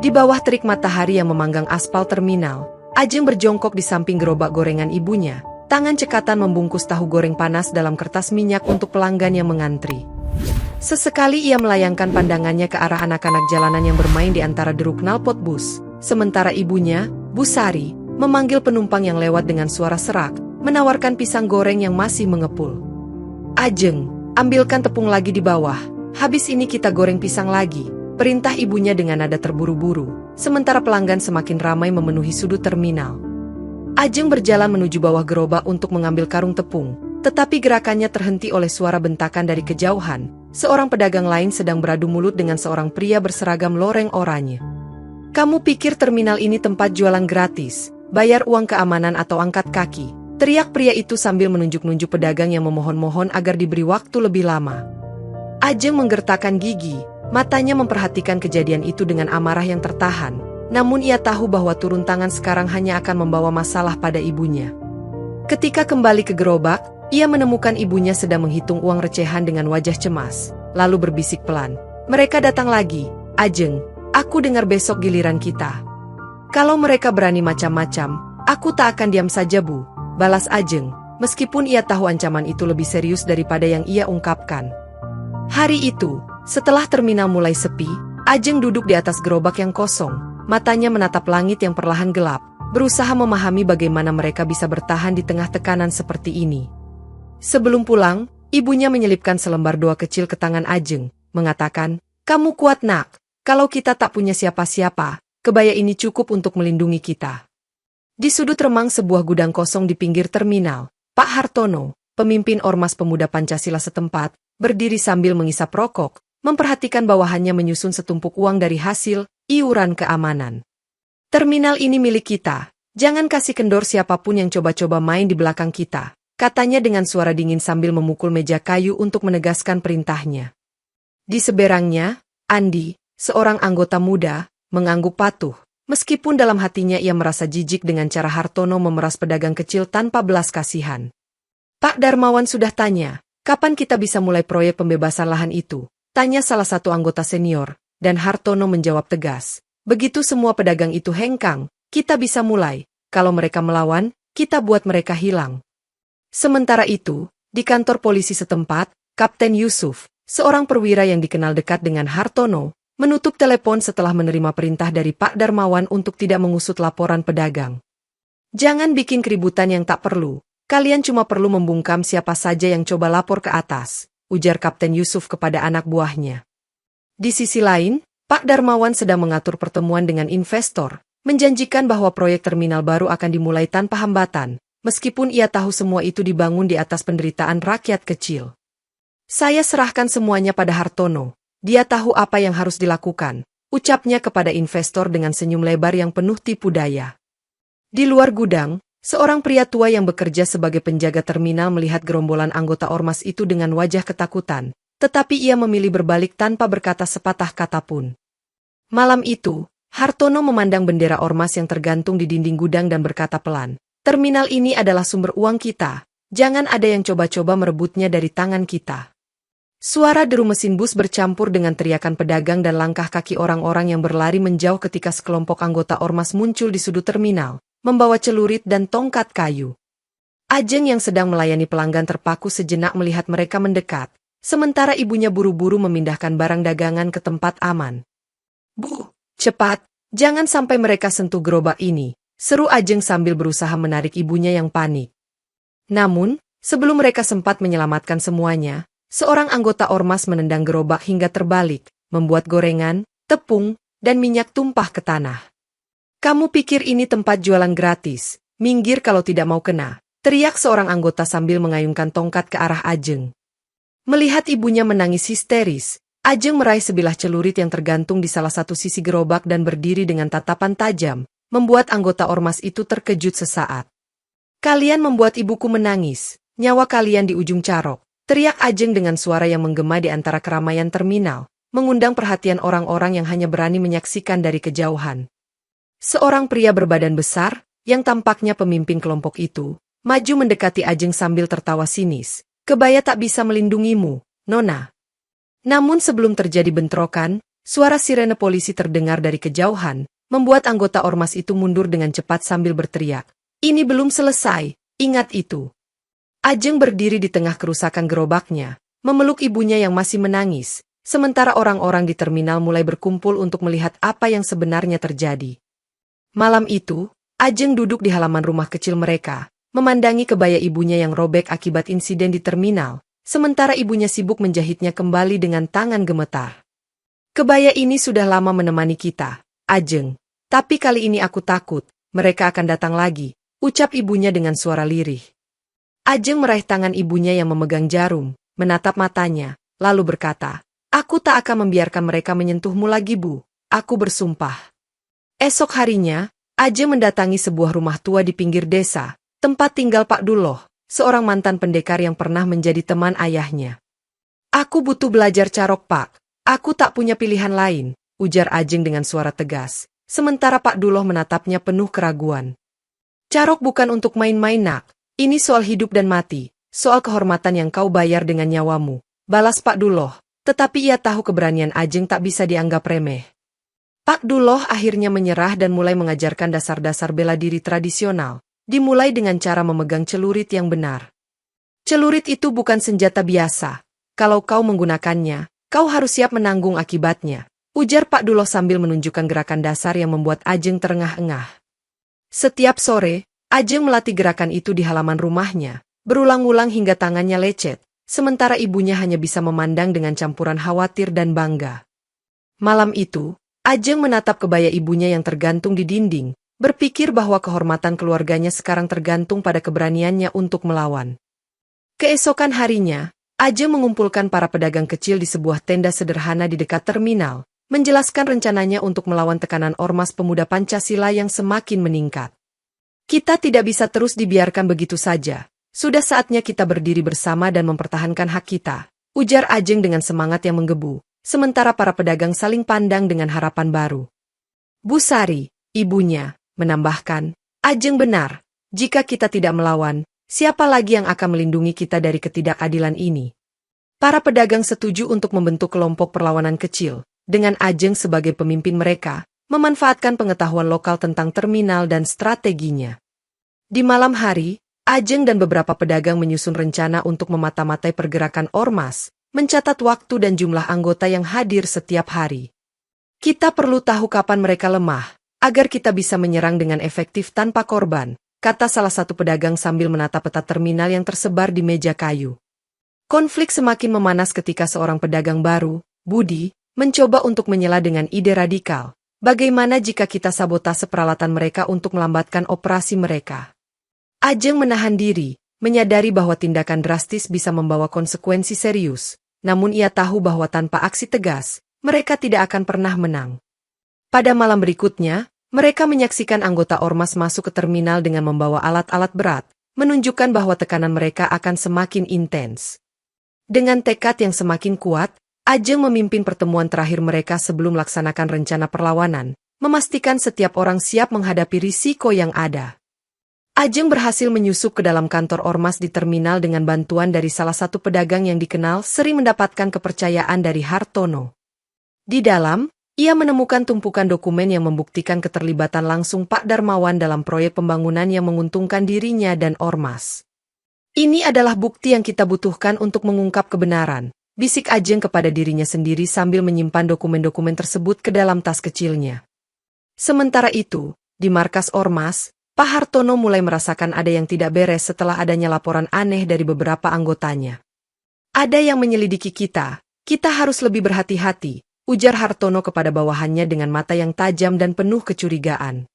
Di bawah terik matahari yang memanggang aspal terminal, Ajeng berjongkok di samping gerobak gorengan ibunya. Tangan cekatan membungkus tahu goreng panas dalam kertas minyak untuk pelanggan yang mengantri. Sesekali ia melayangkan pandangannya ke arah anak-anak jalanan yang bermain di antara deruk knalpot bus. Sementara ibunya, Bu Sari, memanggil penumpang yang lewat dengan suara serak, menawarkan pisang goreng yang masih mengepul. "Ajeng, ambilkan tepung lagi di bawah. Habis ini kita goreng pisang lagi," perintah ibunya dengan nada terburu-buru, sementara pelanggan semakin ramai memenuhi sudut terminal. Ajeng berjalan menuju bawah gerobak untuk mengambil karung tepung, tetapi gerakannya terhenti oleh suara bentakan dari kejauhan. Seorang pedagang lain sedang beradu mulut dengan seorang pria berseragam loreng oranye. "Kamu pikir terminal ini tempat jualan gratis, bayar uang keamanan atau angkat kaki?" teriak pria itu sambil menunjuk-nunjuk pedagang yang memohon-mohon agar diberi waktu lebih lama. Ajeng menggertakkan gigi, matanya memperhatikan kejadian itu dengan amarah yang tertahan. Namun ia tahu bahwa turun tangan sekarang hanya akan membawa masalah pada ibunya. Ketika kembali ke gerobak, ia menemukan ibunya sedang menghitung uang recehan dengan wajah cemas, lalu berbisik pelan. "Mereka datang lagi, Ajeng. Aku dengar besok giliran kita. Kalau mereka berani macam-macam, aku tak akan diam saja, Bu," balas Ajeng, meskipun ia tahu ancaman itu lebih serius daripada yang ia ungkapkan. Hari itu, setelah terminal mulai sepi, Ajeng duduk di atas gerobak yang kosong. Matanya menatap langit yang perlahan gelap, berusaha memahami bagaimana mereka bisa bertahan di tengah tekanan seperti ini. Sebelum pulang, ibunya menyelipkan selembar doa kecil ke tangan Ajeng, mengatakan, "Kamu kuat, Nak. Kalau kita tak punya siapa-siapa, kebaya ini cukup untuk melindungi kita." Di sudut remang sebuah gudang kosong di pinggir terminal, Pak Hartono, pemimpin Ormas Pemuda Pancasila setempat, berdiri sambil mengisap rokok, memperhatikan bawahannya menyusun setumpuk uang dari hasil iuran keamanan. "Terminal ini milik kita, jangan kasih kendor siapapun yang coba-coba main di belakang kita," katanya dengan suara dingin sambil memukul meja kayu untuk menegaskan perintahnya. Di seberangnya, Andi, seorang anggota muda, mengangguk patuh, meskipun dalam hatinya ia merasa jijik dengan cara Hartono memeras pedagang kecil tanpa belas kasihan. "Pak Darmawan sudah tanya, kapan kita bisa mulai proyek pembebasan lahan itu?" tanya salah satu anggota senior. Dan Hartono menjawab tegas, "Begitu semua pedagang itu hengkang, kita bisa mulai. Kalau mereka melawan, kita buat mereka hilang." Sementara itu, di kantor polisi setempat, Kapten Yusuf, seorang perwira yang dikenal dekat dengan Hartono, menutup telepon setelah menerima perintah dari Pak Darmawan untuk tidak mengusut laporan pedagang. "Jangan bikin keributan yang tak perlu. Kalian cuma perlu membungkam siapa saja yang coba lapor ke atas," ujar Kapten Yusuf kepada anak buahnya. Di sisi lain, Pak Darmawan sedang mengatur pertemuan dengan investor, menjanjikan bahwa proyek terminal baru akan dimulai tanpa hambatan, meskipun ia tahu semua itu dibangun di atas penderitaan rakyat kecil. "Saya serahkan semuanya pada Hartono, dia tahu apa yang harus dilakukan," ucapnya kepada investor dengan senyum lebar yang penuh tipu daya. Di luar gudang, seorang pria tua yang bekerja sebagai penjaga terminal melihat gerombolan anggota ormas itu dengan wajah ketakutan. Tetapi ia memilih berbalik tanpa berkata sepatah kata pun. Malam itu, Hartono memandang bendera ormas yang tergantung di dinding gudang dan berkata pelan, "Terminal ini adalah sumber uang kita, jangan ada yang coba-coba merebutnya dari tangan kita." Suara deru mesin bus bercampur dengan teriakan pedagang dan langkah kaki orang-orang yang berlari menjauh ketika sekelompok anggota ormas muncul di sudut terminal, membawa celurit dan tongkat kayu. Ajeng yang sedang melayani pelanggan terpaku sejenak melihat mereka mendekat. Sementara ibunya buru-buru memindahkan barang dagangan ke tempat aman. "Bu, cepat, jangan sampai mereka sentuh gerobak ini," seru Ajeng sambil berusaha menarik ibunya yang panik. Namun, sebelum mereka sempat menyelamatkan semuanya, seorang anggota ormas menendang gerobak hingga terbalik, membuat gorengan, tepung, dan minyak tumpah ke tanah. "Kamu pikir ini tempat jualan gratis? Minggir kalau tidak mau kena," teriak seorang anggota sambil mengayunkan tongkat ke arah Ajeng. Melihat ibunya menangis histeris, Ajeng meraih sebilah celurit yang tergantung di salah satu sisi gerobak dan berdiri dengan tatapan tajam, membuat anggota ormas itu terkejut sesaat. "Kalian membuat ibuku menangis, nyawa kalian di ujung carok," teriak Ajeng dengan suara yang menggema di antara keramaian terminal, mengundang perhatian orang-orang yang hanya berani menyaksikan dari kejauhan. Seorang pria berbadan besar, yang tampaknya pemimpin kelompok itu, maju mendekati Ajeng sambil tertawa sinis. "Kebaya tak bisa melindungimu, Nona." Namun sebelum terjadi bentrokan, Suara sirene polisi terdengar dari kejauhan, membuat anggota ormas itu mundur dengan cepat sambil berteriak. Ini belum selesai, ingat itu. Ajeng berdiri di tengah kerusakan gerobaknya, memeluk ibunya yang masih menangis, sementara orang-orang di terminal mulai berkumpul untuk melihat apa yang sebenarnya terjadi. Malam itu, Ajeng duduk di halaman rumah kecil mereka, memandangi kebaya ibunya yang robek akibat insiden di terminal, sementara ibunya sibuk menjahitnya kembali dengan tangan gemetar. Kebaya ini sudah lama menemani kita, Ajeng. Tapi kali ini aku takut, mereka akan datang lagi, ucap ibunya dengan suara lirih. Ajeng meraih tangan ibunya yang memegang jarum, menatap matanya, lalu berkata, aku tak akan membiarkan mereka menyentuhmu lagi, Bu. Aku bersumpah. Esok harinya, Ajeng mendatangi sebuah rumah tua di pinggir desa, tempat tinggal Pak Duloh, seorang mantan pendekar yang pernah menjadi teman ayahnya. Aku butuh belajar carok, Pak. Aku tak punya pilihan lain, ujar Ajeng dengan suara tegas, sementara Pak Duloh menatapnya penuh keraguan. Carok bukan untuk main-main, nak. Ini soal hidup dan mati, soal kehormatan yang kau bayar dengan nyawamu, balas Pak Duloh, tetapi ia tahu keberanian Ajeng tak bisa dianggap remeh. Pak Duloh akhirnya menyerah dan mulai mengajarkan dasar-dasar bela diri tradisional, dimulai dengan cara memegang celurit yang benar. Celurit itu bukan senjata biasa, kalau kau menggunakannya, kau harus siap menanggung akibatnya, ujar Pak Duloh sambil menunjukkan gerakan dasar yang membuat Ajeng terengah-engah. Setiap sore, Ajeng melatih gerakan itu di halaman rumahnya, berulang-ulang hingga tangannya lecet, sementara ibunya hanya bisa memandang dengan campuran khawatir dan bangga. Malam itu, Ajeng menatap kebaya ibunya yang tergantung di dinding, berpikir bahwa kehormatan keluarganya sekarang tergantung pada keberaniannya untuk melawan. Keesokan harinya, Ajeng mengumpulkan para pedagang kecil di sebuah tenda sederhana di dekat terminal, menjelaskan rencananya untuk melawan tekanan ormas pemuda Pancasila yang semakin meningkat. Kita tidak bisa terus dibiarkan begitu saja. Sudah saatnya kita berdiri bersama dan mempertahankan hak kita, ujar Ajeng dengan semangat yang menggebu, sementara para pedagang saling pandang dengan harapan baru. Bu Sari, ibunya, menambahkan, Ajeng benar, jika kita tidak melawan, siapa lagi yang akan melindungi kita dari ketidakadilan ini? Para pedagang setuju untuk membentuk kelompok perlawanan kecil, dengan Ajeng sebagai pemimpin mereka, memanfaatkan pengetahuan lokal tentang terminal dan strateginya. Di malam hari, Ajeng dan beberapa pedagang menyusun rencana untuk memata-matai pergerakan ormas, mencatat waktu dan jumlah anggota yang hadir setiap hari. Kita perlu tahu kapan mereka lemah, agar kita bisa menyerang dengan efektif tanpa korban, kata salah satu pedagang sambil menatap peta terminal yang tersebar di meja kayu. Konflik semakin memanas ketika seorang pedagang baru, Budi, mencoba untuk menyela dengan ide radikal. Bagaimana jika kita sabotase peralatan mereka untuk melambatkan operasi mereka? Ajeng menahan diri, menyadari bahwa tindakan drastis bisa membawa konsekuensi serius, namun ia tahu bahwa tanpa aksi tegas, mereka tidak akan pernah menang. Pada malam berikutnya, mereka menyaksikan anggota ormas masuk ke terminal dengan membawa alat-alat berat, menunjukkan bahwa tekanan mereka akan semakin intens. Dengan tekad yang semakin kuat, Ajeng memimpin pertemuan terakhir mereka sebelum melaksanakan rencana perlawanan, memastikan setiap orang siap menghadapi risiko yang ada. Ajeng berhasil menyusup ke dalam kantor ormas di terminal dengan bantuan dari salah satu pedagang yang dikenal sering mendapatkan kepercayaan dari Hartono. Di dalam, ia menemukan tumpukan dokumen yang membuktikan keterlibatan langsung Pak Darmawan dalam proyek pembangunan yang menguntungkan dirinya dan ormas. Ini adalah bukti yang kita butuhkan untuk mengungkap kebenaran, bisik Ajeng kepada dirinya sendiri sambil menyimpan dokumen-dokumen tersebut ke dalam tas kecilnya. Sementara itu, di markas ormas, Pak Hartono mulai merasakan ada yang tidak beres setelah adanya laporan aneh dari beberapa anggotanya. Ada yang menyelidiki kita harus lebih berhati-hati, ujar Hartono kepada bawahannya dengan mata yang tajam dan penuh kecurigaan.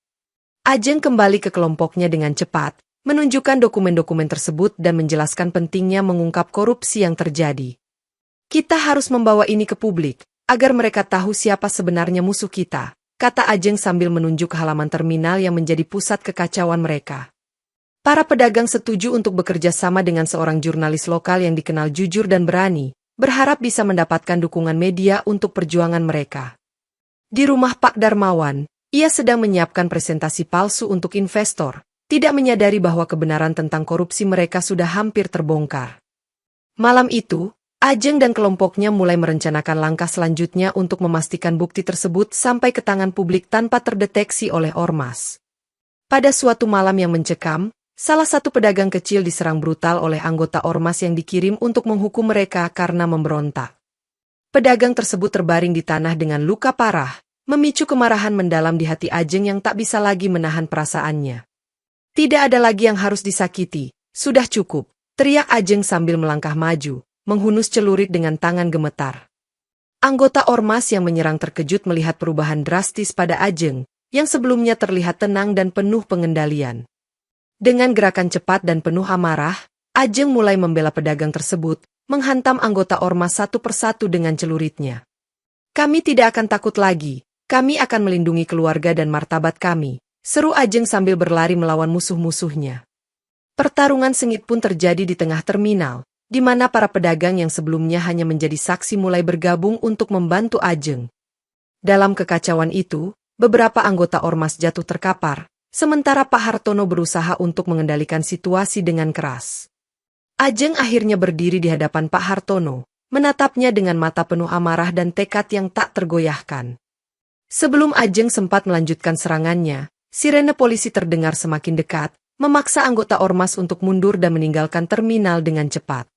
Ajeng kembali ke kelompoknya dengan cepat, menunjukkan dokumen-dokumen tersebut dan menjelaskan pentingnya mengungkap korupsi yang terjadi. Kita harus membawa ini ke publik, agar mereka tahu siapa sebenarnya musuh kita, kata Ajeng sambil menunjuk ke halaman terminal yang menjadi pusat kekacauan mereka. Para pedagang setuju untuk bekerja sama dengan seorang jurnalis lokal yang dikenal jujur dan berani, berharap bisa mendapatkan dukungan media untuk perjuangan mereka. Di rumah Pak Darmawan, ia sedang menyiapkan presentasi palsu untuk investor, tidak menyadari bahwa kebenaran tentang korupsi mereka sudah hampir terbongkar. Malam itu, Ajeng dan kelompoknya mulai merencanakan langkah selanjutnya untuk memastikan bukti tersebut sampai ke tangan publik tanpa terdeteksi oleh ormas. Pada suatu malam yang mencekam, salah satu pedagang kecil diserang brutal oleh anggota ormas yang dikirim untuk menghukum mereka karena memberontak. Pedagang tersebut terbaring di tanah dengan luka parah, memicu kemarahan mendalam di hati Ajeng yang tak bisa lagi menahan perasaannya. Tidak ada lagi yang harus disakiti, sudah cukup, teriak Ajeng sambil melangkah maju, menghunus celurit dengan tangan gemetar. Anggota ormas yang menyerang terkejut melihat perubahan drastis pada Ajeng, yang sebelumnya terlihat tenang dan penuh pengendalian. Dengan gerakan cepat dan penuh amarah, Ajeng mulai membela pedagang tersebut, menghantam anggota ormas satu persatu dengan celuritnya. "Kami tidak akan takut lagi, kami akan melindungi keluarga dan martabat kami," seru Ajeng sambil berlari melawan musuh-musuhnya. Pertarungan sengit pun terjadi di tengah terminal, di mana para pedagang yang sebelumnya hanya menjadi saksi mulai bergabung untuk membantu Ajeng. Dalam kekacauan itu, beberapa anggota ormas jatuh terkapar, sementara Pak Hartono berusaha untuk mengendalikan situasi dengan keras. Ajeng akhirnya berdiri di hadapan Pak Hartono, menatapnya dengan mata penuh amarah dan tekad yang tak tergoyahkan. Sebelum Ajeng sempat melanjutkan serangannya, sirene polisi terdengar semakin dekat, memaksa anggota ormas untuk mundur dan meninggalkan terminal dengan cepat.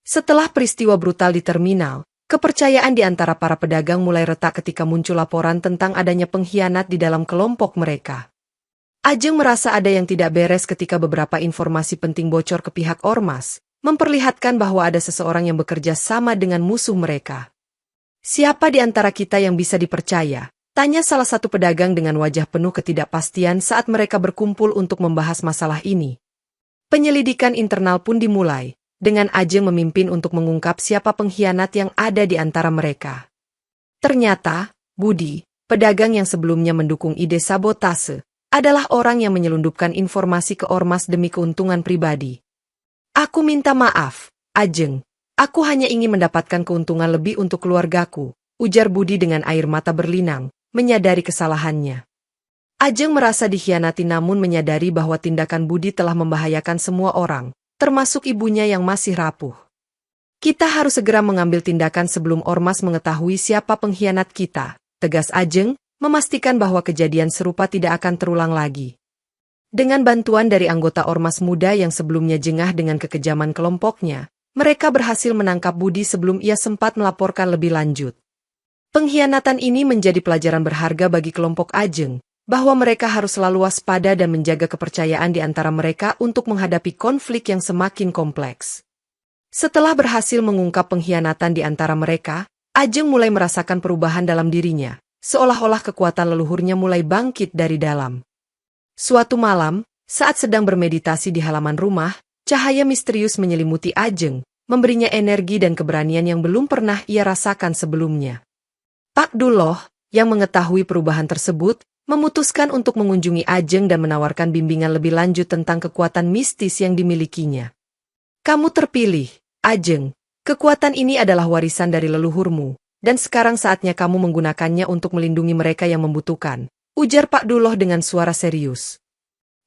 Setelah peristiwa brutal di terminal, kepercayaan di antara para pedagang mulai retak ketika muncul laporan tentang adanya pengkhianat di dalam kelompok mereka. Ajeng merasa ada yang tidak beres ketika beberapa informasi penting bocor ke pihak ormas, memperlihatkan bahwa ada seseorang yang bekerja sama dengan musuh mereka. "Siapa di antara kita yang bisa dipercaya?" tanya salah satu pedagang dengan wajah penuh ketidakpastian saat mereka berkumpul untuk membahas masalah ini. Penyelidikan internal pun dimulai, dengan Ajeng memimpin untuk mengungkap siapa pengkhianat yang ada di antara mereka. Ternyata, Budi, pedagang yang sebelumnya mendukung ide sabotase, adalah orang yang menyelundupkan informasi ke ormas demi keuntungan pribadi. "Aku minta maaf, Ajeng. Aku hanya ingin mendapatkan keuntungan lebih untuk keluargaku," ujar Budi dengan air mata berlinang, menyadari kesalahannya. Ajeng merasa dikhianati namun menyadari bahwa tindakan Budi telah membahayakan semua orang, termasuk ibunya yang masih rapuh. "Kita harus segera mengambil tindakan sebelum ormas mengetahui siapa pengkhianat kita," tegas Ajeng, memastikan bahwa kejadian serupa tidak akan terulang lagi. Dengan bantuan dari anggota ormas muda yang sebelumnya jengah dengan kekejaman kelompoknya, mereka berhasil menangkap Budi sebelum ia sempat melaporkan lebih lanjut. Pengkhianatan ini menjadi pelajaran berharga bagi kelompok Ajeng, bahwa mereka harus selalu waspada dan menjaga kepercayaan di antara mereka untuk menghadapi konflik yang semakin kompleks. Setelah berhasil mengungkap pengkhianatan di antara mereka, Ajeng mulai merasakan perubahan dalam dirinya, seolah-olah kekuatan leluhurnya mulai bangkit dari dalam. Suatu malam, saat sedang bermeditasi di halaman rumah, cahaya misterius menyelimuti Ajeng, memberinya energi dan keberanian yang belum pernah ia rasakan sebelumnya. Pak Duloh, yang mengetahui perubahan tersebut, memutuskan untuk mengunjungi Ajeng dan menawarkan bimbingan lebih lanjut tentang kekuatan mistis yang dimilikinya. "Kamu terpilih, Ajeng. Kekuatan ini adalah warisan dari leluhurmu, dan sekarang saatnya kamu menggunakannya untuk melindungi mereka yang membutuhkan," ujar Pak Duloh dengan suara serius.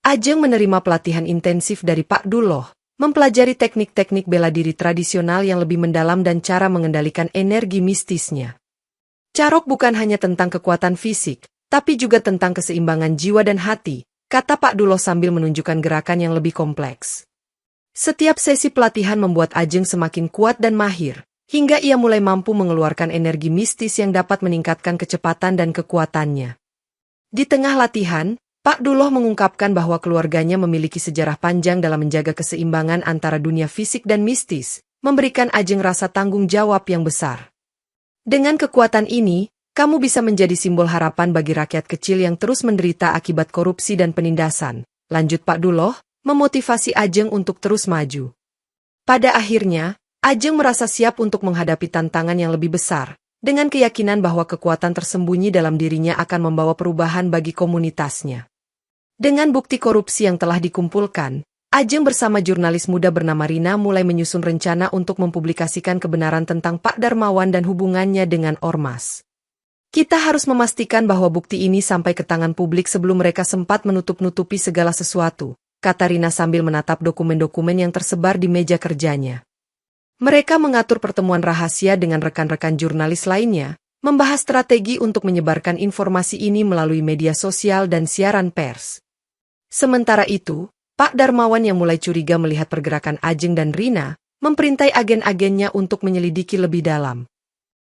Ajeng menerima pelatihan intensif dari Pak Duloh, mempelajari teknik-teknik bela diri tradisional yang lebih mendalam dan cara mengendalikan energi mistisnya. "Carok bukan hanya tentang kekuatan fisik, tapi juga tentang keseimbangan jiwa dan hati," kata Pak Duloh sambil menunjukkan gerakan yang lebih kompleks. Setiap sesi pelatihan membuat Ajeng semakin kuat dan mahir, hingga ia mulai mampu mengeluarkan energi mistis yang dapat meningkatkan kecepatan dan kekuatannya. Di tengah latihan, Pak Duloh mengungkapkan bahwa keluarganya memiliki sejarah panjang dalam menjaga keseimbangan antara dunia fisik dan mistis, memberikan Ajeng rasa tanggung jawab yang besar. "Dengan kekuatan ini, kamu bisa menjadi simbol harapan bagi rakyat kecil yang terus menderita akibat korupsi dan penindasan," lanjut Pak Duloh, memotivasi Ajeng untuk terus maju. Pada akhirnya, Ajeng merasa siap untuk menghadapi tantangan yang lebih besar, dengan keyakinan bahwa kekuatan tersembunyi dalam dirinya akan membawa perubahan bagi komunitasnya. Dengan bukti korupsi yang telah dikumpulkan, Ajeng bersama jurnalis muda bernama Rina mulai menyusun rencana untuk mempublikasikan kebenaran tentang Pak Darmawan dan hubungannya dengan ormas. "Kita harus memastikan bahwa bukti ini sampai ke tangan publik sebelum mereka sempat menutup-nutupi segala sesuatu," kata Rina sambil menatap dokumen-dokumen yang tersebar di meja kerjanya. Mereka mengatur pertemuan rahasia dengan rekan-rekan jurnalis lainnya, membahas strategi untuk menyebarkan informasi ini melalui media sosial dan siaran pers. Sementara itu, Pak Darmawan yang mulai curiga melihat pergerakan Ajeng dan Rina, memperintai agen-agennya untuk menyelidiki lebih dalam.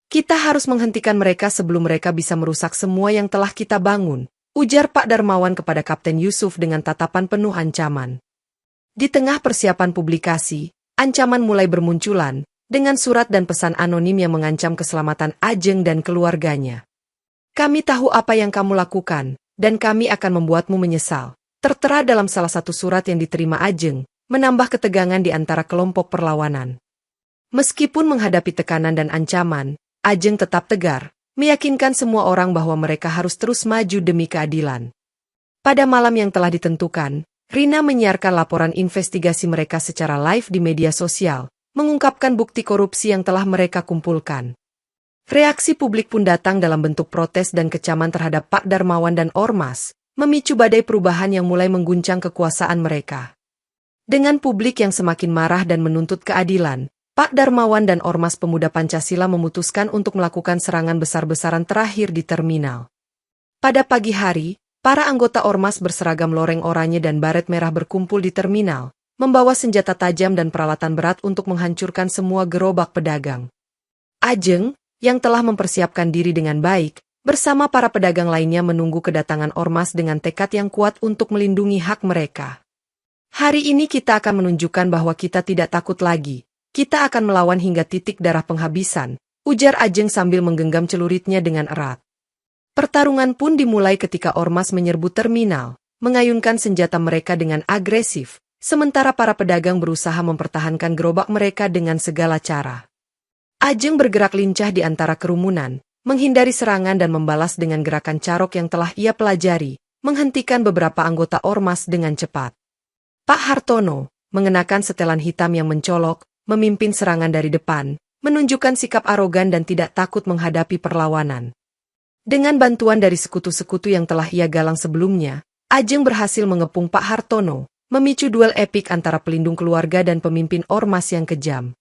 Kita harus menghentikan mereka sebelum mereka bisa merusak semua yang telah kita bangun, ujar Pak Darmawan kepada Kapten Yusuf dengan tatapan penuh ancaman. Di tengah persiapan publikasi, ancaman mulai bermunculan, dengan surat dan pesan anonim yang mengancam keselamatan Ajeng dan keluarganya. Kami tahu apa yang kamu lakukan, dan kami akan membuatmu menyesal, tertera dalam salah satu surat yang diterima Ajeng, menambah ketegangan di antara kelompok perlawanan. Meskipun menghadapi tekanan dan ancaman, Ajeng tetap tegar, meyakinkan semua orang bahwa mereka harus terus maju demi keadilan. Pada malam yang telah ditentukan, Rina menyiarkan laporan investigasi mereka secara live di media sosial, mengungkapkan bukti korupsi yang telah mereka kumpulkan. Reaksi publik pun datang dalam bentuk protes dan kecaman terhadap Pak Darmawan dan Ormas, memicu badai perubahan yang mulai mengguncang kekuasaan mereka. Dengan publik yang semakin marah dan menuntut keadilan, Pak Darmawan dan Ormas Pemuda Pancasila memutuskan untuk melakukan serangan besar-besaran terakhir di terminal. Pada pagi hari, para anggota Ormas berseragam loreng oranye dan baret merah berkumpul di terminal, membawa senjata tajam dan peralatan berat untuk menghancurkan semua gerobak pedagang. Ajeng, yang telah mempersiapkan diri dengan baik, bersama para pedagang lainnya menunggu kedatangan Ormas dengan tekad yang kuat untuk melindungi hak mereka. Hari ini kita akan menunjukkan bahwa kita tidak takut lagi. Kita akan melawan hingga titik darah penghabisan, ujar Ajeng sambil menggenggam celuritnya dengan erat. Pertarungan pun dimulai ketika Ormas menyerbu terminal, mengayunkan senjata mereka dengan agresif, sementara para pedagang berusaha mempertahankan gerobak mereka dengan segala cara. Ajeng bergerak lincah di antara kerumunan, menghindari serangan dan membalas dengan gerakan carok yang telah ia pelajari, menghentikan beberapa anggota Ormas dengan cepat. Pak Hartono, mengenakan setelan hitam yang mencolok, memimpin serangan dari depan, menunjukkan sikap arogan dan tidak takut menghadapi perlawanan. Dengan bantuan dari sekutu-sekutu yang telah ia galang sebelumnya, Ajeng berhasil mengepung Pak Hartono, memicu duel epik antara pelindung keluarga dan pemimpin Ormas yang kejam.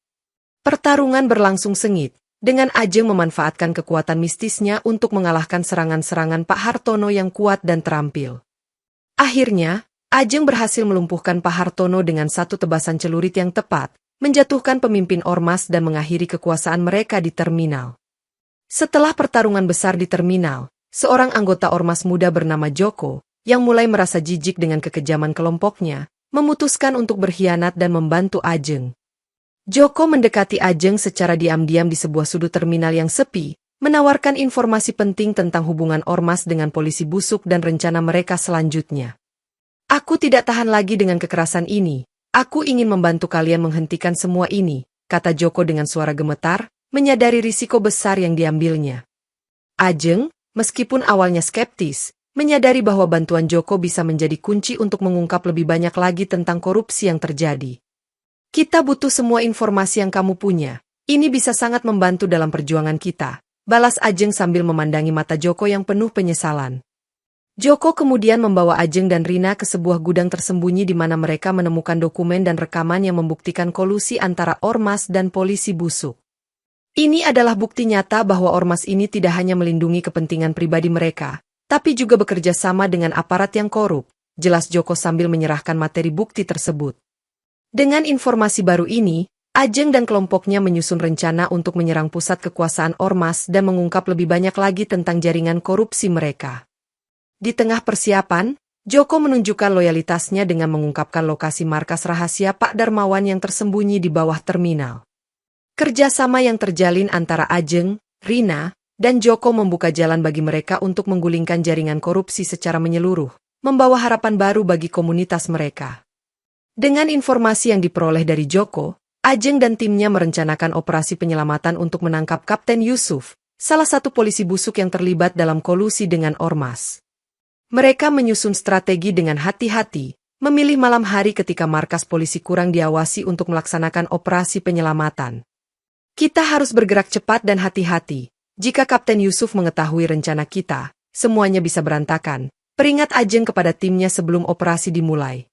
Pertarungan berlangsung sengit, dengan Ajeng memanfaatkan kekuatan mistisnya untuk mengalahkan serangan-serangan Pak Hartono yang kuat dan terampil. Akhirnya, Ajeng berhasil melumpuhkan Pak Hartono dengan satu tebasan celurit yang tepat, menjatuhkan pemimpin Ormas dan mengakhiri kekuasaan mereka di terminal. Setelah pertarungan besar di terminal, seorang anggota Ormas muda bernama Joko, yang mulai merasa jijik dengan kekejaman kelompoknya, memutuskan untuk berkhianat dan membantu Ajeng. Joko mendekati Ajeng secara diam-diam di sebuah sudut terminal yang sepi, menawarkan informasi penting tentang hubungan Ormas dengan polisi busuk dan rencana mereka selanjutnya. Aku tidak tahan lagi dengan kekerasan ini, aku ingin membantu kalian menghentikan semua ini, kata Joko dengan suara gemetar, menyadari risiko besar yang diambilnya. Ajeng, meskipun awalnya skeptis, menyadari bahwa bantuan Joko bisa menjadi kunci untuk mengungkap lebih banyak lagi tentang korupsi yang terjadi. Kita butuh semua informasi yang kamu punya, ini bisa sangat membantu dalam perjuangan kita, balas Ajeng sambil memandangi mata Joko yang penuh penyesalan. Joko kemudian membawa Ajeng dan Rina ke sebuah gudang tersembunyi di mana mereka menemukan dokumen dan rekaman yang membuktikan kolusi antara Ormas dan polisi busuk. Ini adalah bukti nyata bahwa Ormas ini tidak hanya melindungi kepentingan pribadi mereka, tapi juga bekerja sama dengan aparat yang korup, jelas Joko sambil menyerahkan materi bukti tersebut. Dengan informasi baru ini, Ajeng dan kelompoknya menyusun rencana untuk menyerang pusat kekuasaan Ormas dan mengungkap lebih banyak lagi tentang jaringan korupsi mereka. Di tengah persiapan, Joko menunjukkan loyalitasnya dengan mengungkapkan lokasi markas rahasia Pak Darmawan yang tersembunyi di bawah terminal. Kerjasama yang terjalin antara Ajeng, Rina, dan Joko membuka jalan bagi mereka untuk menggulingkan jaringan korupsi secara menyeluruh, membawa harapan baru bagi komunitas mereka. Dengan informasi yang diperoleh dari Joko, Ajeng dan timnya merencanakan operasi penyelamatan untuk menangkap Kapten Yusuf, salah satu polisi busuk yang terlibat dalam kolusi dengan Ormas. Mereka menyusun strategi dengan hati-hati, memilih malam hari ketika markas polisi kurang diawasi untuk melaksanakan operasi penyelamatan. Kita harus bergerak cepat dan hati-hati. Jika Kapten Yusuf mengetahui rencana kita, semuanya bisa berantakan, peringat Ajeng kepada timnya sebelum operasi dimulai.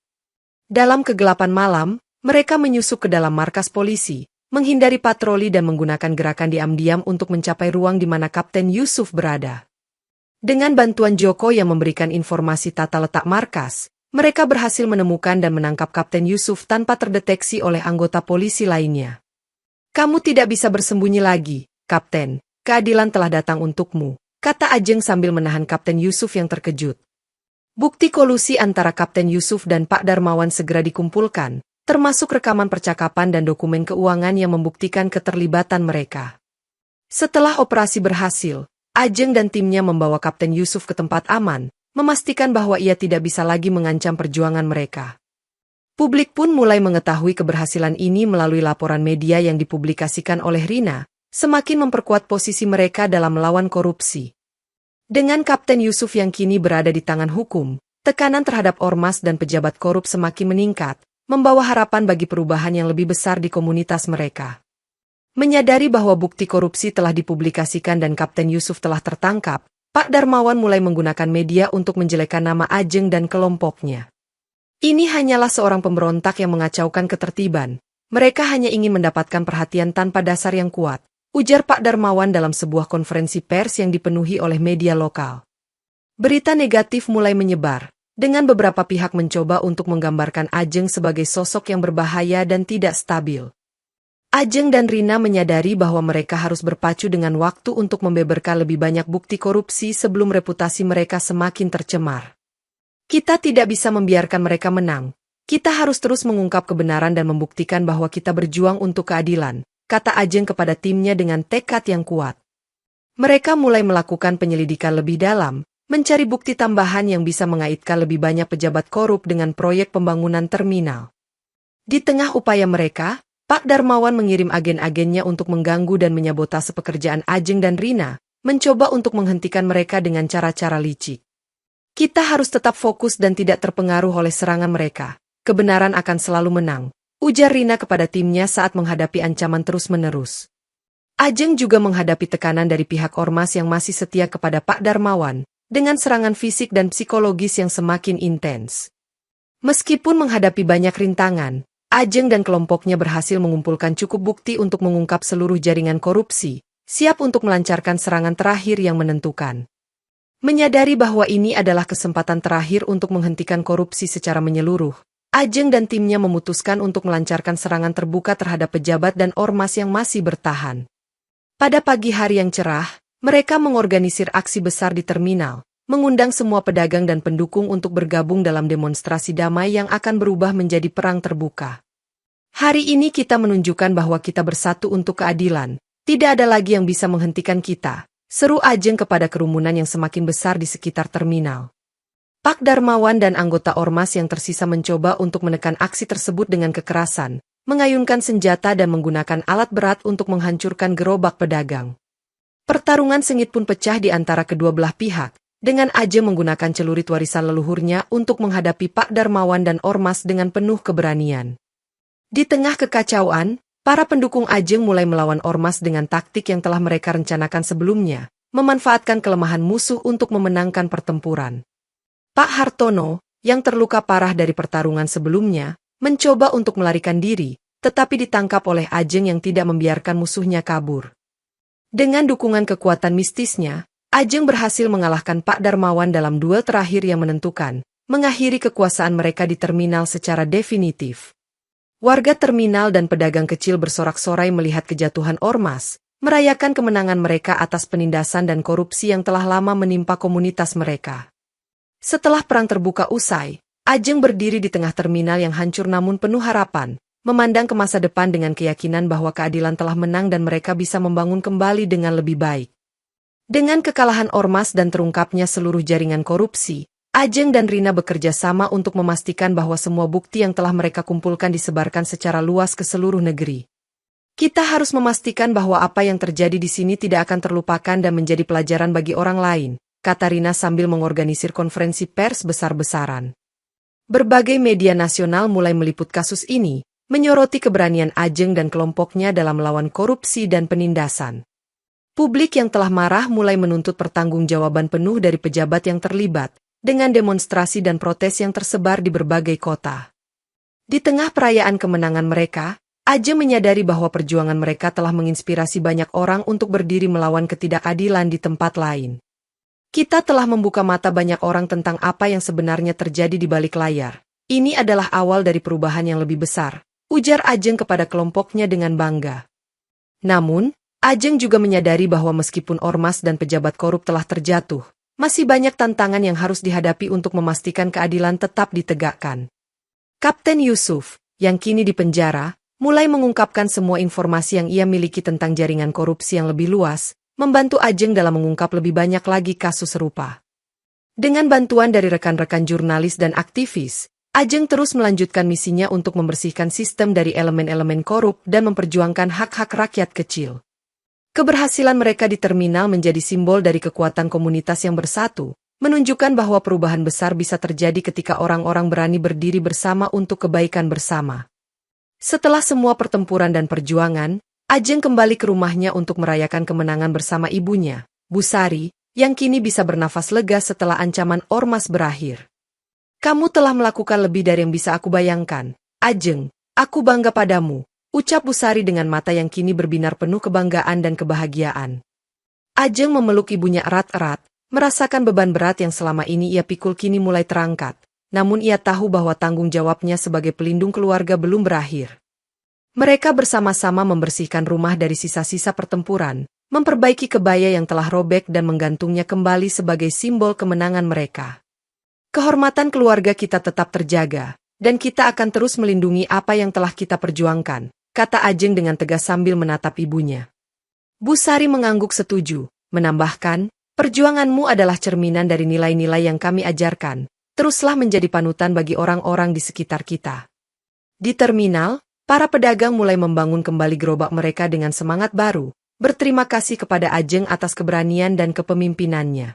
Dalam kegelapan malam, mereka menyusup ke dalam markas polisi, menghindari patroli dan menggunakan gerakan diam-diam untuk mencapai ruang di mana Kapten Yusuf berada. Dengan bantuan Joko yang memberikan informasi tata letak markas, mereka berhasil menemukan dan menangkap Kapten Yusuf tanpa terdeteksi oleh anggota polisi lainnya. "Kamu tidak bisa bersembunyi lagi, Kapten. Keadilan telah datang untukmu," kata Ajeng sambil menahan Kapten Yusuf yang terkejut. Bukti kolusi antara Kapten Yusuf dan Pak Darmawan segera dikumpulkan, termasuk rekaman percakapan dan dokumen keuangan yang membuktikan keterlibatan mereka. Setelah operasi berhasil, Ajeng dan timnya membawa Kapten Yusuf ke tempat aman, memastikan bahwa ia tidak bisa lagi mengancam perjuangan mereka. Publik pun mulai mengetahui keberhasilan ini melalui laporan media yang dipublikasikan oleh Rina, semakin memperkuat posisi mereka dalam melawan korupsi. Dengan Kapten Yusuf yang kini berada di tangan hukum, tekanan terhadap ormas dan pejabat korup semakin meningkat, membawa harapan bagi perubahan yang lebih besar di komunitas mereka. Menyadari bahwa bukti korupsi telah dipublikasikan dan Kapten Yusuf telah tertangkap, Pak Darmawan mulai menggunakan media untuk menjelekkan nama Ajeng dan kelompoknya. "Ini hanyalah seorang pemberontak yang mengacaukan ketertiban. Mereka hanya ingin mendapatkan perhatian tanpa dasar yang kuat," ujar Pak Darmawan dalam sebuah konferensi pers yang dipenuhi oleh media lokal. Berita negatif mulai menyebar, dengan beberapa pihak mencoba untuk menggambarkan Ajeng sebagai sosok yang berbahaya dan tidak stabil. Ajeng dan Rina menyadari bahwa mereka harus berpacu dengan waktu untuk membeberkan lebih banyak bukti korupsi sebelum reputasi mereka semakin tercemar. "Kita tidak bisa membiarkan mereka menang. Kita harus terus mengungkap kebenaran dan membuktikan bahwa kita berjuang untuk keadilan," kata Ajeng kepada timnya dengan tekad yang kuat. Mereka mulai melakukan penyelidikan lebih dalam, mencari bukti tambahan yang bisa mengaitkan lebih banyak pejabat korup dengan proyek pembangunan terminal. Di tengah upaya mereka, Pak Darmawan mengirim agen-agennya untuk mengganggu dan menyabotase pekerjaan Ajeng dan Rina, mencoba untuk menghentikan mereka dengan cara-cara licik. "Kita harus tetap fokus dan tidak terpengaruh oleh serangan mereka. Kebenaran akan selalu menang," ujar Rina kepada timnya saat menghadapi ancaman terus-menerus. Ajeng juga menghadapi tekanan dari pihak ormas yang masih setia kepada Pak Darmawan, dengan serangan fisik dan psikologis yang semakin intens. Meskipun menghadapi banyak rintangan, Ajeng dan kelompoknya berhasil mengumpulkan cukup bukti untuk mengungkap seluruh jaringan korupsi, siap untuk melancarkan serangan terakhir yang menentukan. Menyadari bahwa ini adalah kesempatan terakhir untuk menghentikan korupsi secara menyeluruh, Ajeng dan timnya memutuskan untuk melancarkan serangan terbuka terhadap pejabat dan ormas yang masih bertahan. Pada pagi hari yang cerah, mereka mengorganisir aksi besar di terminal, mengundang semua pedagang dan pendukung untuk bergabung dalam demonstrasi damai yang akan berubah menjadi perang terbuka. "Hari ini kita menunjukkan bahwa kita bersatu untuk keadilan. Tidak ada lagi yang bisa menghentikan kita," seru Ajeng kepada kerumunan yang semakin besar di sekitar terminal. Pak Darmawan dan anggota ormas yang tersisa mencoba untuk menekan aksi tersebut dengan kekerasan, mengayunkan senjata dan menggunakan alat berat untuk menghancurkan gerobak pedagang. Pertarungan sengit pun pecah di antara kedua belah pihak, dengan Ajeng menggunakan celurit warisan leluhurnya untuk menghadapi Pak Darmawan dan ormas dengan penuh keberanian. Di tengah kekacauan, para pendukung Ajeng mulai melawan ormas dengan taktik yang telah mereka rencanakan sebelumnya, memanfaatkan kelemahan musuh untuk memenangkan pertempuran. Pak Hartono, yang terluka parah dari pertarungan sebelumnya, mencoba untuk melarikan diri, tetapi ditangkap oleh Ajeng yang tidak membiarkan musuhnya kabur. Dengan dukungan kekuatan mistisnya, Ajeng berhasil mengalahkan Pak Darmawan dalam duel terakhir yang menentukan, mengakhiri kekuasaan mereka di terminal secara definitif. Warga terminal dan pedagang kecil bersorak-sorai melihat kejatuhan ormas, merayakan kemenangan mereka atas penindasan dan korupsi yang telah lama menimpa komunitas mereka. Setelah perang terbuka usai, Ajeng berdiri di tengah terminal yang hancur namun penuh harapan, memandang ke masa depan dengan keyakinan bahwa keadilan telah menang dan mereka bisa membangun kembali dengan lebih baik. Dengan kekalahan ormas dan terungkapnya seluruh jaringan korupsi, Ajeng dan Rina bekerja sama untuk memastikan bahwa semua bukti yang telah mereka kumpulkan disebarkan secara luas ke seluruh negeri. "Kita harus memastikan bahwa apa yang terjadi di sini tidak akan terlupakan dan menjadi pelajaran bagi orang lain," kata Rina sambil mengorganisir konferensi pers besar-besaran. Berbagai media nasional mulai meliput kasus ini, menyoroti keberanian Ajeng dan kelompoknya dalam melawan korupsi dan penindasan. Publik yang telah marah mulai menuntut pertanggungjawaban penuh dari pejabat yang terlibat, dengan demonstrasi dan protes yang tersebar di berbagai kota. Di tengah perayaan kemenangan mereka, Ajeng menyadari bahwa perjuangan mereka telah menginspirasi banyak orang untuk berdiri melawan ketidakadilan di tempat lain. Kita telah membuka mata banyak orang tentang apa yang sebenarnya terjadi di balik layar. Ini adalah awal dari perubahan yang lebih besar, ujar Ajeng kepada kelompoknya dengan bangga. Namun, Ajeng juga menyadari bahwa meskipun ormas dan pejabat korup telah terjatuh, masih banyak tantangan yang harus dihadapi untuk memastikan keadilan tetap ditegakkan. Kapten Yusuf, yang kini di penjara, mulai mengungkapkan semua informasi yang ia miliki tentang jaringan korupsi yang lebih luas, membantu Ajeng dalam mengungkap lebih banyak lagi kasus serupa. Dengan bantuan dari rekan-rekan jurnalis dan aktivis, Ajeng terus melanjutkan misinya untuk membersihkan sistem dari elemen-elemen korup dan memperjuangkan hak-hak rakyat kecil. Keberhasilan mereka di terminal menjadi simbol dari kekuatan komunitas yang bersatu, menunjukkan bahwa perubahan besar bisa terjadi ketika orang-orang berani berdiri bersama untuk kebaikan bersama. Setelah semua pertempuran dan perjuangan, Ajeng kembali ke rumahnya untuk merayakan kemenangan bersama ibunya, Bu Sari, yang kini bisa bernafas lega setelah ancaman ormas berakhir. Kamu telah melakukan lebih dari yang bisa aku bayangkan, Ajeng. Aku bangga padamu, ucap Bu Sari dengan mata yang kini berbinar penuh kebanggaan dan kebahagiaan. Ajeng memeluk ibunya erat-erat, merasakan beban berat yang selama ini ia pikul kini mulai terangkat. Namun ia tahu bahwa tanggung jawabnya sebagai pelindung keluarga belum berakhir. Mereka bersama-sama membersihkan rumah dari sisa-sisa pertempuran, memperbaiki kebaya yang telah robek dan menggantungnya kembali sebagai simbol kemenangan mereka. Kehormatan keluarga kita tetap terjaga, dan kita akan terus melindungi apa yang telah kita perjuangkan, kata Ajeng dengan tegas sambil menatap ibunya. Bu Sari mengangguk setuju, menambahkan, perjuanganmu adalah cerminan dari nilai-nilai yang kami ajarkan, teruslah menjadi panutan bagi orang-orang di sekitar kita. Di terminal, para pedagang mulai membangun kembali gerobak mereka dengan semangat baru, berterima kasih kepada Ajeng atas keberanian dan kepemimpinannya.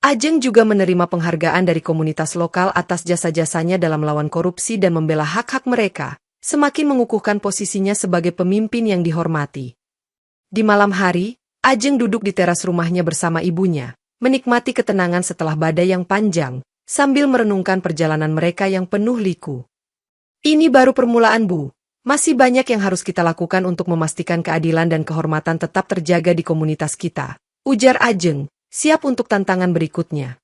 Ajeng juga menerima penghargaan dari komunitas lokal atas jasa-jasanya dalam melawan korupsi dan membela hak-hak mereka, semakin mengukuhkan posisinya sebagai pemimpin yang dihormati. Di malam hari, Ajeng duduk di teras rumahnya bersama ibunya, menikmati ketenangan setelah badai yang panjang, sambil merenungkan perjalanan mereka yang penuh liku. Ini baru permulaan, Bu. Masih banyak yang harus kita lakukan untuk memastikan keadilan dan kehormatan tetap terjaga di komunitas kita, ujar Ajeng, siap untuk tantangan berikutnya.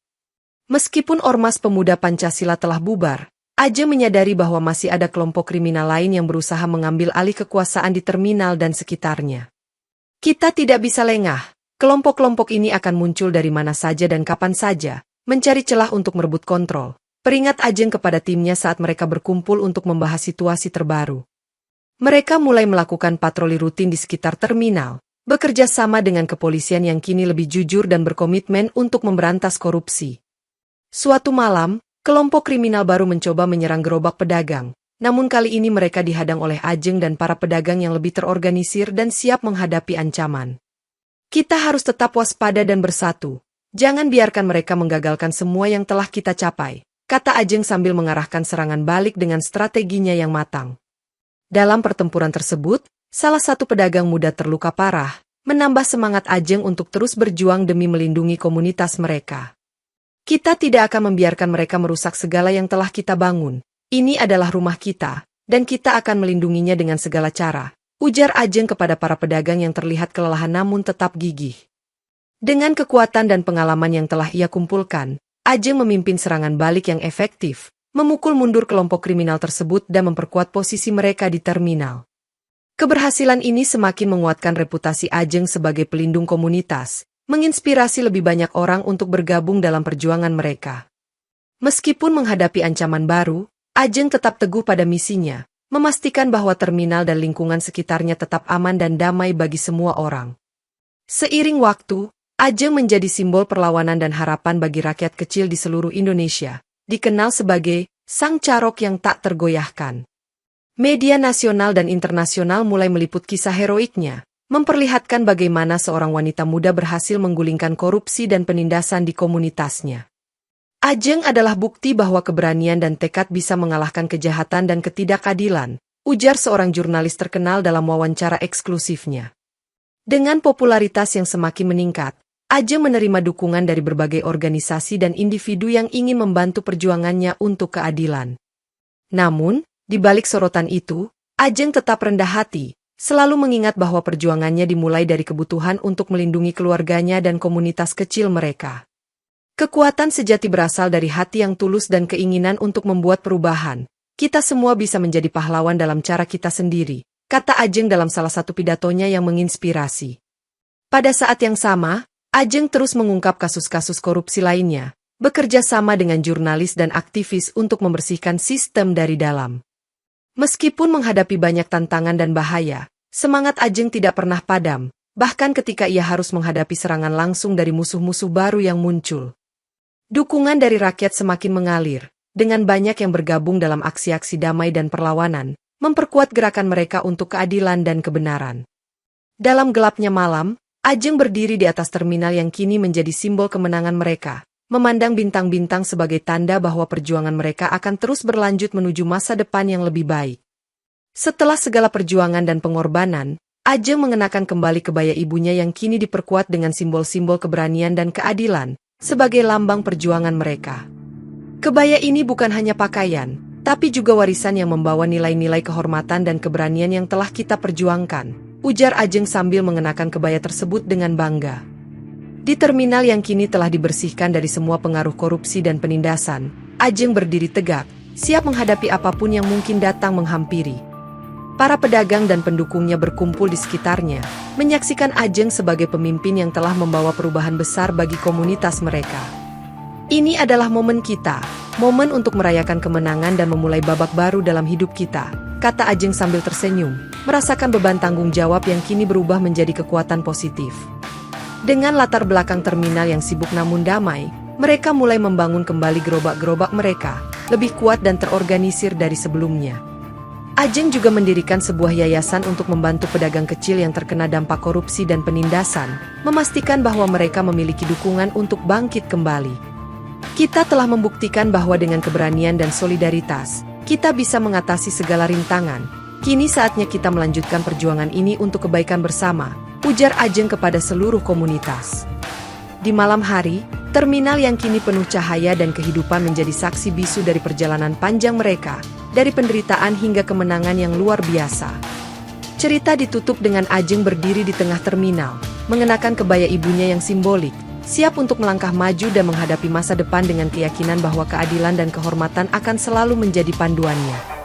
Meskipun Ormas Pemuda Pancasila telah bubar, Ajeng menyadari bahwa masih ada kelompok kriminal lain yang berusaha mengambil alih kekuasaan di terminal dan sekitarnya. Kita tidak bisa lengah, kelompok-kelompok ini akan muncul dari mana saja dan kapan saja, mencari celah untuk merebut kontrol. Peringat Ajeng kepada timnya saat mereka berkumpul untuk membahas situasi terbaru. Mereka mulai melakukan patroli rutin di sekitar terminal, bekerja sama dengan kepolisian yang kini lebih jujur dan berkomitmen untuk memberantas korupsi. Suatu malam, kelompok kriminal baru mencoba menyerang gerobak pedagang, namun kali ini mereka dihadang oleh Ajeng dan para pedagang yang lebih terorganisir dan siap menghadapi ancaman. Kita harus tetap waspada dan bersatu. Jangan biarkan mereka menggagalkan semua yang telah kita capai, kata Ajeng sambil mengarahkan serangan balik dengan strateginya yang matang. Dalam pertempuran tersebut, salah satu pedagang muda terluka parah, menambah semangat Ajeng untuk terus berjuang demi melindungi komunitas mereka. Kita tidak akan membiarkan mereka merusak segala yang telah kita bangun. Ini adalah rumah kita, dan kita akan melindunginya dengan segala cara, ujar Ajeng kepada para pedagang yang terlihat kelelahan namun tetap gigih. Dengan kekuatan dan pengalaman yang telah ia kumpulkan, Ajeng memimpin serangan balik yang efektif, memukul mundur kelompok kriminal tersebut dan memperkuat posisi mereka di terminal. Keberhasilan ini semakin menguatkan reputasi Ajeng sebagai pelindung komunitas, menginspirasi lebih banyak orang untuk bergabung dalam perjuangan mereka. Meskipun menghadapi ancaman baru, Ajeng tetap teguh pada misinya, memastikan bahwa terminal dan lingkungan sekitarnya tetap aman dan damai bagi semua orang. Seiring waktu, Ajeng menjadi simbol perlawanan dan harapan bagi rakyat kecil di seluruh Indonesia, dikenal sebagai sang carok yang tak tergoyahkan. Media nasional dan internasional mulai meliput kisah heroiknya, memperlihatkan bagaimana seorang wanita muda berhasil menggulingkan korupsi dan penindasan di komunitasnya. Ajeng adalah bukti bahwa keberanian dan tekad bisa mengalahkan kejahatan dan ketidakadilan, ujar seorang jurnalis terkenal dalam wawancara eksklusifnya. Dengan popularitas yang semakin meningkat, Ajeng menerima dukungan dari berbagai organisasi dan individu yang ingin membantu perjuangannya untuk keadilan. Namun, di balik sorotan itu, Ajeng tetap rendah hati, selalu mengingat bahwa perjuangannya dimulai dari kebutuhan untuk melindungi keluarganya dan komunitas kecil mereka. Kekuatan sejati berasal dari hati yang tulus dan keinginan untuk membuat perubahan. Kita semua bisa menjadi pahlawan dalam cara kita sendiri, kata Ajeng dalam salah satu pidatonya yang menginspirasi. Pada saat yang sama, Ajeng terus mengungkap kasus-kasus korupsi lainnya, bekerja sama dengan jurnalis dan aktivis untuk membersihkan sistem dari dalam. Meskipun menghadapi banyak tantangan dan bahaya, semangat Ajeng tidak pernah padam, bahkan ketika ia harus menghadapi serangan langsung dari musuh-musuh baru yang muncul. Dukungan dari rakyat semakin mengalir, dengan banyak yang bergabung dalam aksi-aksi damai dan perlawanan, memperkuat gerakan mereka untuk keadilan dan kebenaran. Dalam gelapnya malam, Ajeng berdiri di atas terminal yang kini menjadi simbol kemenangan mereka, memandang bintang-bintang sebagai tanda bahwa perjuangan mereka akan terus berlanjut menuju masa depan yang lebih baik. Setelah segala perjuangan dan pengorbanan, Ajeng mengenakan kembali kebaya ibunya yang kini diperkuat dengan simbol-simbol keberanian dan keadilan, sebagai lambang perjuangan mereka. Kebaya ini bukan hanya pakaian, tapi juga warisan yang membawa nilai-nilai kehormatan dan keberanian yang telah kita perjuangkan, ujar Ajeng sambil mengenakan kebaya tersebut dengan bangga. Di terminal yang kini telah dibersihkan dari semua pengaruh korupsi dan penindasan, Ajeng berdiri tegak, siap menghadapi apapun yang mungkin datang menghampiri. Para pedagang dan pendukungnya berkumpul di sekitarnya, menyaksikan Ajeng sebagai pemimpin yang telah membawa perubahan besar bagi komunitas mereka. Ini adalah momen kita, momen untuk merayakan kemenangan dan memulai babak baru dalam hidup kita, kata Ajeng sambil tersenyum, merasakan beban tanggung jawab yang kini berubah menjadi kekuatan positif. Dengan latar belakang terminal yang sibuk namun damai, mereka mulai membangun kembali gerobak-gerobak mereka, lebih kuat dan terorganisir dari sebelumnya. Ajeng juga mendirikan sebuah yayasan untuk membantu pedagang kecil yang terkena dampak korupsi dan penindasan, memastikan bahwa mereka memiliki dukungan untuk bangkit kembali. Kita telah membuktikan bahwa dengan keberanian dan solidaritas, kita bisa mengatasi segala rintangan. Kini saatnya kita melanjutkan perjuangan ini untuk kebaikan bersama, ujar Ajeng kepada seluruh komunitas. Di malam hari, terminal yang kini penuh cahaya dan kehidupan menjadi saksi bisu dari perjalanan panjang mereka, dari penderitaan hingga kemenangan yang luar biasa. Cerita ditutup dengan Ajeng berdiri di tengah terminal, mengenakan kebaya ibunya yang simbolik, siap untuk melangkah maju dan menghadapi masa depan dengan keyakinan bahwa keadilan dan kehormatan akan selalu menjadi panduannya.